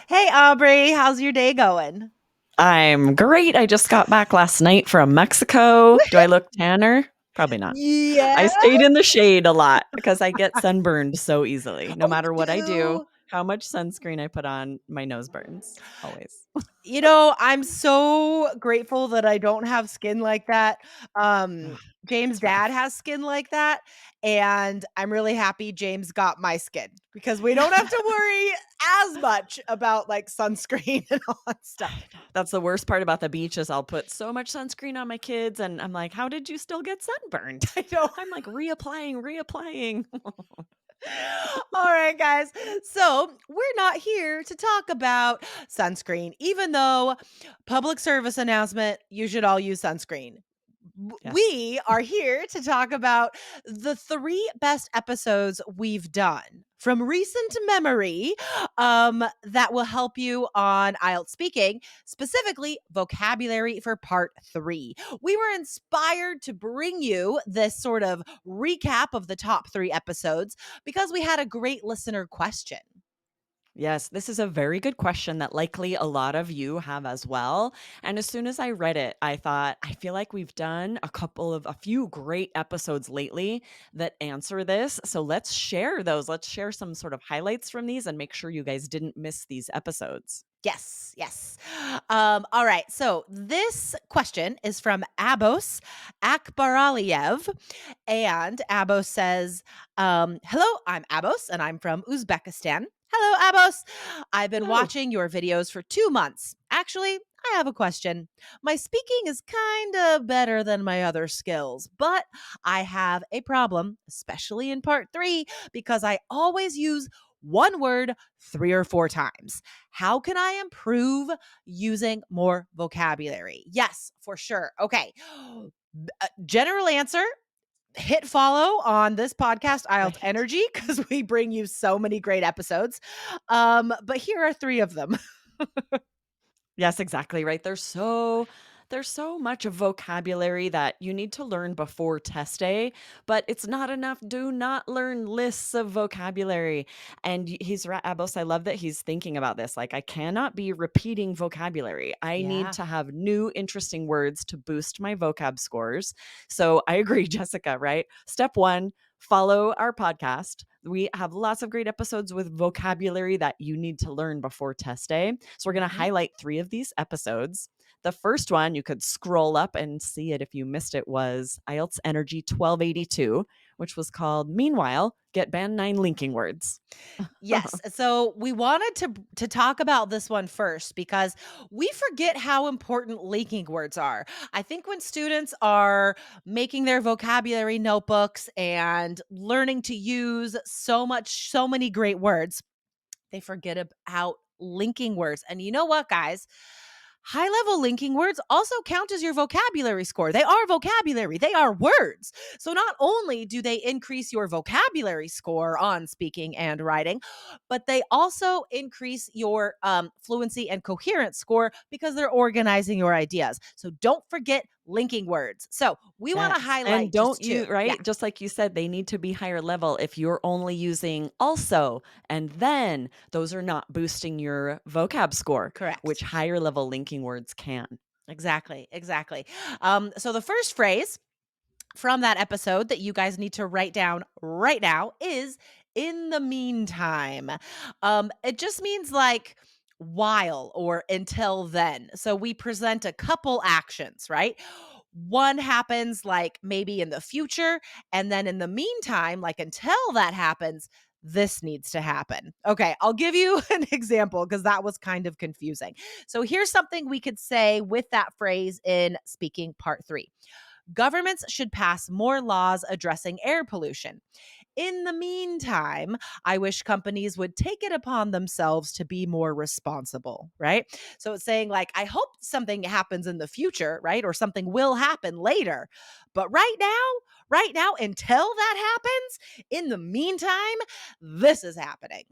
Hey, Aubrey, how's your day going? I'm great. I just got back last night from Mexico. Do I look tanner? Probably not. Yeah. I stayed in the shade a lot because I get sunburned so easily. No Oh, you matter what I do, do? how much sunscreen I put on, my nose burns always. I'm so grateful that I don't have skin like that. Um, Ugh, James' it's dad rough. has skin like that, and I'm really happy James got my skin because we don't have to worry as much about like sunscreen and all that stuff. That's the worst part about the beach is I'll put so much sunscreen on my kids and I'm like, how did you still get sunburned? I know. I'm like reapplying. All right, guys. So, we're not here to talk about sunscreen, even though public service announcement, you should all use sunscreen. Yes. We are here to talk about the three best episodes we've done from recent memory that will help you on IELTS speaking, specifically vocabulary for part three. We were inspired to bring you this sort of recap of the top three episodes because we had a great listener question. Yes, this is a very good question that likely a lot of you have as well. And as soon as I read it, I thought, I feel like we've done a few great episodes lately that answer this. So let's share those. Let's share some sort of highlights from these and make sure you guys didn't miss these episodes. Yes, yes. All right. So this question is from Abos Akbaraliev. And Abos says, hello, I'm Abos and I'm from Uzbekistan. Hello, Abos. I've been Hello. watching your videos for 2 months. Actually, I have a question. My speaking is kind of better than my other skills, but I have a problem, especially in part three, because I always use one word 3 or 4 times. How can I improve using more vocabulary? Yes, for sure. Okay. General answer, hit follow on this podcast, IELTS Right. Energy, because we bring you so many great episodes. But here are three of them. Yes, exactly right. There's so much vocabulary that you need to learn before test day, but it's not enough. Do not learn lists of vocabulary. And he's right, Abos. I love that he's thinking about this. Like, I cannot be repeating vocabulary. I need Yeah. to have new, interesting words to boost my vocab scores. So I agree, Jessica, right? Step one, follow our podcast. We have lots of great episodes with vocabulary that you need to learn before test day. So we're going to Mhm. highlight three of these episodes. The first one, you could scroll up and see it if you missed it, was IELTS Energy 1282, which was called Meanwhile, Get Band 9 Linking Words. Yes. So we wanted to talk about this one first because we forget how important linking words are. I think when students are making their vocabulary notebooks and learning to use so many great words, they forget about linking words. And you know what, guys? High level linking words also count as your vocabulary score. They are vocabulary, they are words. So not only do they increase your vocabulary score on speaking and writing, but they also increase your fluency and coherence score because they're organizing your ideas. So don't forget linking words. So we want to Yes, and highlight don't just two. you Yeah, right? Just like you said, they need to be higher level. If you're only using also and then, those are not boosting your vocab score, which correct. higher level linking words can. Exactly, exactly. So the first phrase from that episode that you guys need to write down right now is in the meantime. It just means like while or until then. So we present a couple actions, right? One happens like maybe in the future, and then in the meantime, like until that happens, this needs to happen. Okay, I'll give you an example because that was kind of confusing. So here's something we could say with that phrase in speaking part three. Governments should pass more laws addressing air pollution. In the meantime, I wish companies would take it upon themselves to be more responsible, right? So it's saying, like, I hope something happens in the future, right? Or something will happen later. But right now, until that happens, in the meantime, this is happening.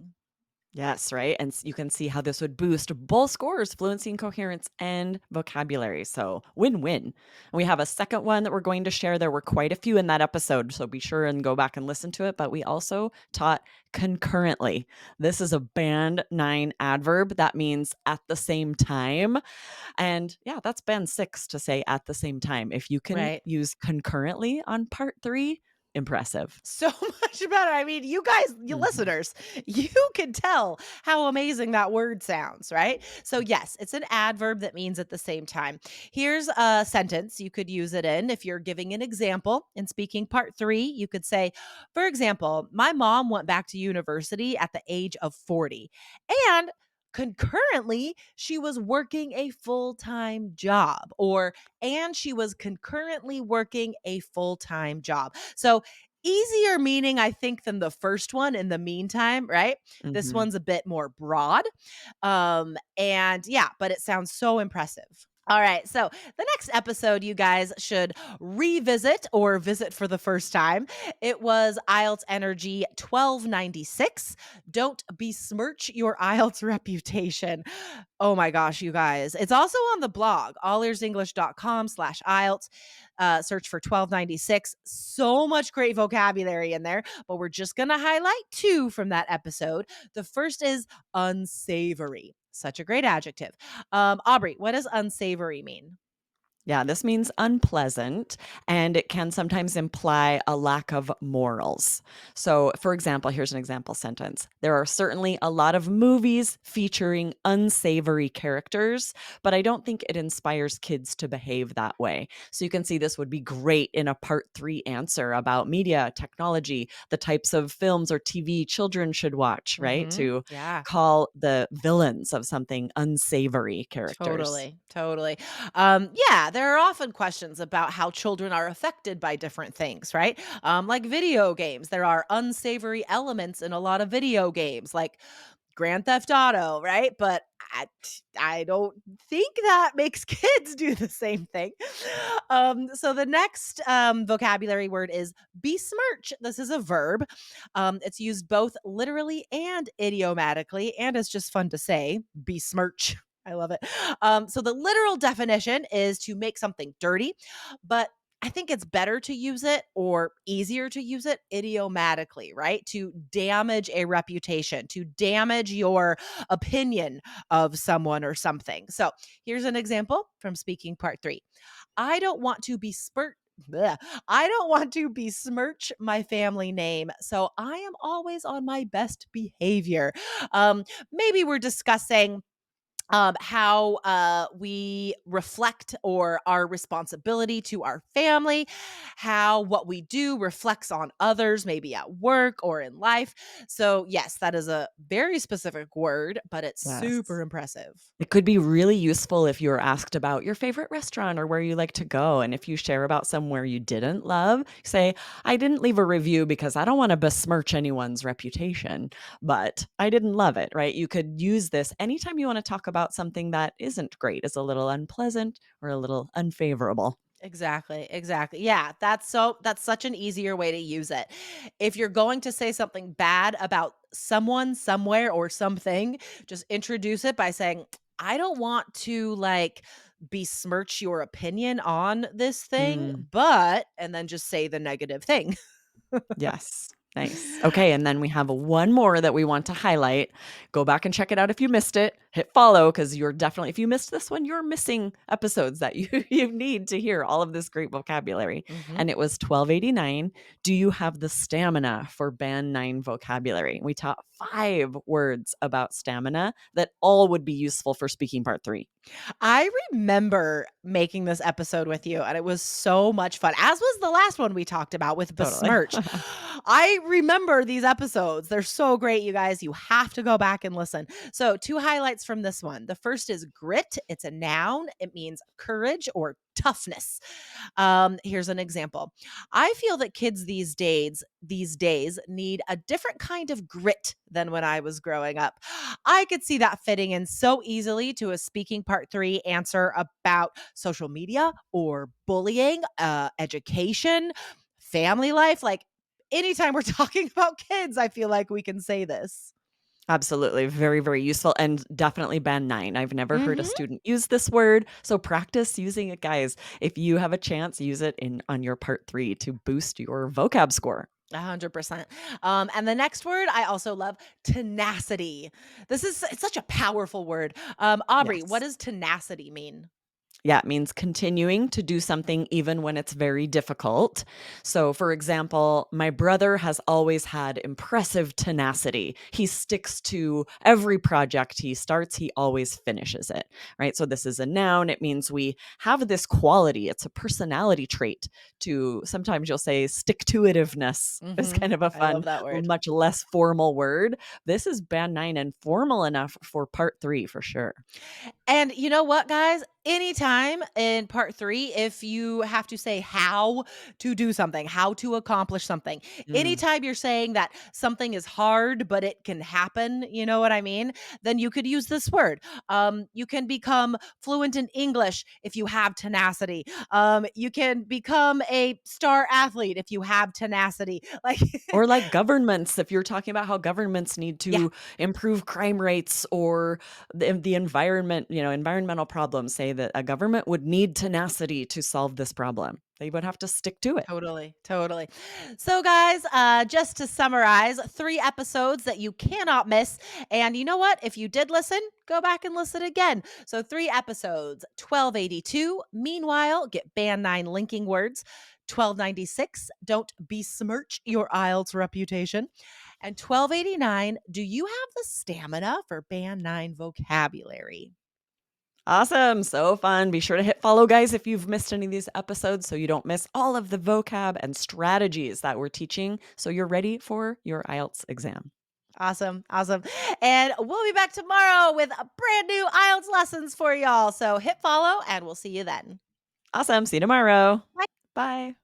Yes, right? And you can see how this would boost both scores, fluency and coherence and vocabulary. So win-win. We have a second one that we're going to share. There were quite a few in that episode, so be sure and go back and listen to it. But we also taught concurrently. This is a band 9 adverb. That means at the same time. And yeah, that's band 6 to say at the same time. If you can Right. use concurrently on part 3, impressive. So much better. I mean, you guys, you Mhm. listeners, you can tell how amazing that word sounds, right? So, yes, it's an adverb that means at the same time. Here's a sentence you could use it in if you're giving an example in speaking part 3. You could say, for example, my mom went back to university at the age of 40. And concurrently, she was working a full time job, or, and she was concurrently working a full time job. So, easier meaning, I think, than the first one in the meantime, right? This Mhm. one's a bit more broad. And yeah, but it sounds so impressive. All right. So the next episode you guys should revisit or visit for the first time. It was IELTS Energy 1296. Don't besmirch your IELTS reputation. Oh my gosh, you guys. It's also on the blog, allearsenglish.com/IELTS. Search for 1296. So much great vocabulary in there, but we're just going to highlight two from that episode. The first is unsavory. Such a great adjective. Aubrey, what does unsavory mean? Yeah, this means unpleasant, and it can sometimes imply a lack of morals. So, for example, here's an example sentence. There are certainly a lot of movies featuring unsavory characters, but I don't think it inspires kids to behave that way. So, you can see this would be great in a part 3 answer about media, technology, the types of films or TV children should watch, right? To Yeah. call the villains of something unsavory characters. Totally, totally. Yeah, there are often questions about how children are affected by different things, right? Like video games, there are unsavory elements in a lot of video games, like Grand Theft Auto, right? But I don't think that makes kids do the same thing. So the next vocabulary word is besmirch. This is a verb. It's used both literally and idiomatically, and it's just fun to say. Besmirch. I love it. So the literal definition is to make something dirty, but I think it's better to use it or easier to use it idiomatically, right? To damage a reputation, to damage your opinion of someone or something. So here's an example from speaking part 3. I don't want to be spurt. Bleh. I don't want to besmirch my family name, so I am always on my best behavior. Maybe we're discussing how we reflect or our responsibility to our family, how what we do reflects on others, maybe at work or in life. So, yes, that is a very specific word, but it's super Yes. impressive. It could be really useful if you were asked about your favorite restaurant or where you like to go. And if you share about somewhere you didn't love, say, I didn't leave a review because I don't want to besmirch anyone's reputation, but I didn't love it, right? You could use this anytime you want to talk about something that isn't great, is a little unpleasant or a little unfavorable. Exactly, exactly. Yeah, that's such an easier way to use it. If you're going to say something bad about someone, somewhere, or something, just introduce it by saying, I don't want to like besmirch your opinion on this thing, Mm. but, and then just say the negative thing. Yes. Nice. Okay, and then we have one more that we want to highlight. Go back and check it out if you missed it. Hit follow because you're definitely if you missed this one, you're missing episodes that you you need to hear all of this great vocabulary. Mhm. And it was 1289. Do you have the stamina for band 9 vocabulary? We taught 5 words about stamina that all would be useful for speaking part 3. I remember making this episode with you, and it was so much fun, as was the last one we talked about with Totally. besmirch. I remember these episodes. They're so great, you guys. You have to go back and listen. So, two highlights from this one. The first is grit. It's a noun. It means courage or toughness. Here's an example. I feel that kids these days need a different kind of grit than when I was growing up. I could see that fitting in so easily to a speaking part 3 answer about social media or bullying, education, family life. Like anytime we're talking about kids, I feel like we can say this. Absolutely. Very, very useful and definitely band 9. I've never heard a Mhm. student use this word, so practice using it, guys. If you have a chance, use it in on your part 3 to boost your vocab score. 100%. And the next word I also love, tenacity. It's such a powerful word. Aubrey, what Yes. does tenacity mean? Yeah, it means continuing to do something even when it's very difficult. So, for example, my brother has always had impressive tenacity. He sticks to every project he starts, he always finishes it, right? So, this is a noun. It means we have this quality. It's a personality trait to sometimes you'll say stick to itiveness is kind Mhm. of a I fun, love that word. much less formal word. This is band 9 and formal enough for part 3 for sure. And you know what, guys? Anytime in part 3, if you have to say how to do something, how to accomplish something, Mm. anytime you're saying that something is hard, but it can happen, you know what I mean? Then you could use this word. You can become fluent in English if you have tenacity. You can become a star athlete if you have tenacity. Like, Or like governments, if you're talking about how governments need yeah, to improve crime rates or the environment, environmental problems, say that a government would need tenacity to solve this problem. They would have to stick to it. totally, totally. So, guys, just to summarize, 3 episodes that you cannot miss. And you know what? If you did listen, go back and listen again. So, 3 episodes, 1282. Meanwhile, get band 9 linking words. 1296, don't besmirch your IELTS reputation. And 1289, do you have the stamina for band 9 vocabulary? Awesome. So fun. Be sure to hit follow, guys, if you've missed any of these episodes so you don't miss all of the vocab and strategies that we're teaching so you're ready for your IELTS exam. Awesome. Awesome. And we'll be back tomorrow with a brand new IELTS lessons for y'all. So hit follow and we'll see you then. Awesome. See you tomorrow. Bye.